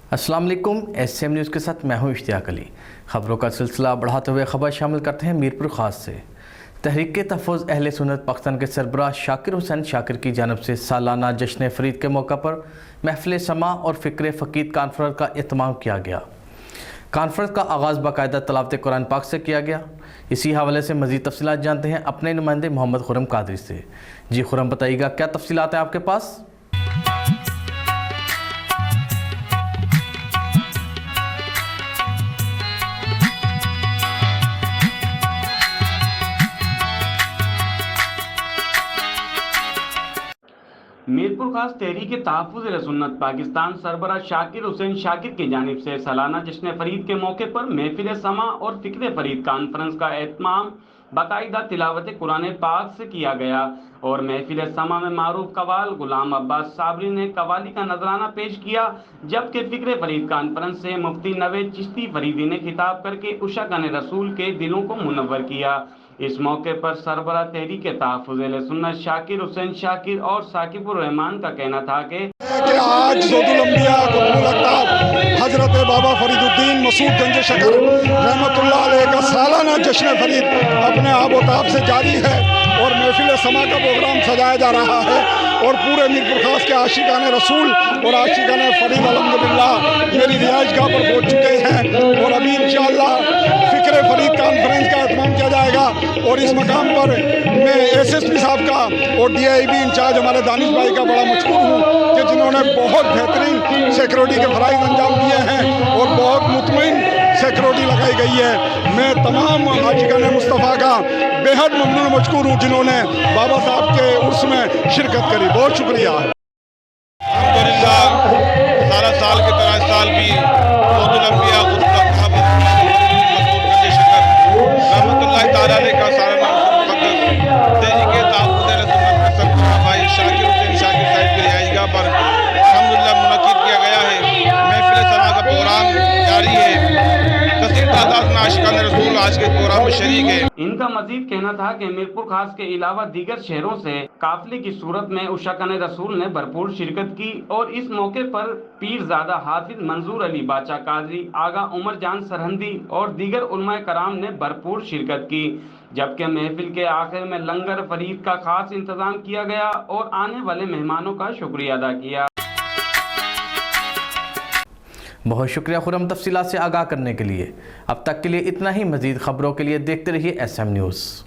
अस्सलाम वालेकुम। SM news के साथ मैं हूं इश्तियाक अली। ख़बरों का सिलसिला बढ़ाते हुए ख़बर शामिल करते हैं मीरपुर ख़ास से। तहरीक तहफ़्फ़ुज़ अहले सुन्नत पाकिस्तान के सरबराह शाकिर हुसैन शाकिर की जानिब से सालाना जश्न फ़रीद के मौका पर महफ़िल समा और फ़िक्र फ़क़ीद कॉन्फ्रेंस का एहतमाम किया गया। कॉन्फ्रेंस का आगाज़ बाकायदा तिलावत कुरान पाक से किया गया। इसी हवाले से मज़ीद तफ़सीलात जानते हैं अपने नुमाइंदे मोहम्मद खुर्रम कादरी से। जी खुर्रम, बताइएगा क्या तफ़सीलात हैं आपके पास? मीरपुर खास तहरीक तहफ़्फ़ुज़ अहले सुन्नत पाकिस्तान सरबराह शाकिर हुसैन शाकिर की जानिब से सालाना जश्न फ़रीद के मौके पर महफ़िल समा और फ़िक्र फ़रीद कॉन्फ्रेंस का एहतमाम बाकायदा तिलावत कुरान पाक से किया गया और महफ़िल समा में मारूफ कवाल गुलाम अब्बास साबरी ने कवाली का नजराना पेश किया, जबकि फ़िक्र फ़रीद कॉन्फ्रेंस से मुफ्ती नवेद चिश्ती फरीदी ने खिताब करके उशाक़ान रसूल के दिलों को मुनव्वर किया। इस मौके पर सरबराह तहरीक तहफ़्फ़ुज़ अहले सुन्नत शाकिर हुसैन शाकिर और साकिबुर रहमान का कहना था कि आज ज़ोदुल अंबिया कुतुबुल अक़ताब हज़रत बाबा फरीदुद्दीन मसूद गंज शकर रहमतुल्लाह अलैह का सालाना जश्न फरीद अपने आबोताब से जारी है और महफिल समा का प्रोग्राम सजाया जा रहा है और पूरे मीरपुर खास के आशिकान रसूल और आशिकान फरीद अल्हम्दुलिल्लाह मेरी रिहाइशगाह पर पहुँच चुके हैं और अभी इंशाअल्लाह फ़िक्र फ़रीद कॉन्फ्रेंस का एहतमाम किया जाएगा। और इस मकाम पर मैं SSP साहब का और DIB इंचार्ज हमारे दानिश भाई का बड़ा मशहूर हूँ कि जिन्होंने बहुत बेहतरीन सिक्योरिटी के फ़राइज़ अंजाम दिए हैं और बहुत मुतमईन सिक्योरिटी लगाई गई है। मैं तमाम आशिकान मुस्तफ़ा का बेहद ममनून मशकूर हूँ जिन्होंने बाबा साहब के उर्स में शिरकत करी। बहुत शुक्रिया। अल्हम्दुलिल्लाह सारा साल की तरह इस साल भी ज़ोदुल अंबिया रहमतुल्लाह ताला अलैह का सालाना तहरीक तहफ़्फ़ुज़ अहले सुन्नत के सरबराह भाई शाकिर हुसैन शाकिर साहब की रिहाइशगाह पर अल्हम्दुलिल्लाह मुनक़्क़िद किया गया है। महफ़िल समा का प्रोग्राम जारी है। कसीर तादाद में आशिकान रसूल आज के प्रोग्राम में शरीक है। इनका मजीद कहना था कि मीरपुर खास के अलावा दीगर शहरों से काफिले की सूरत में उशाक़ान रसूल ने भरपूर शिरकत की और इस मौके पर पीरज़ादा हाफिज मंजूर अली बाचा कादरी, आगा उमर जान सरहंदी और दीगर उलमाए कराम ने भरपूर शिरकत की, जबकि महफिल के आखिर में लंगर फरीद का खास इंतजाम किया गया और आने वाले मेहमानों का शुक्रिया अदा किया। बहुत शुक्रिया खुर्रम तफसीलात से आगाह करने के लिए। अब तक के लिए इतना ही। मज़ीद ख़बरों के लिए देखते रहिए SM न्यूज़।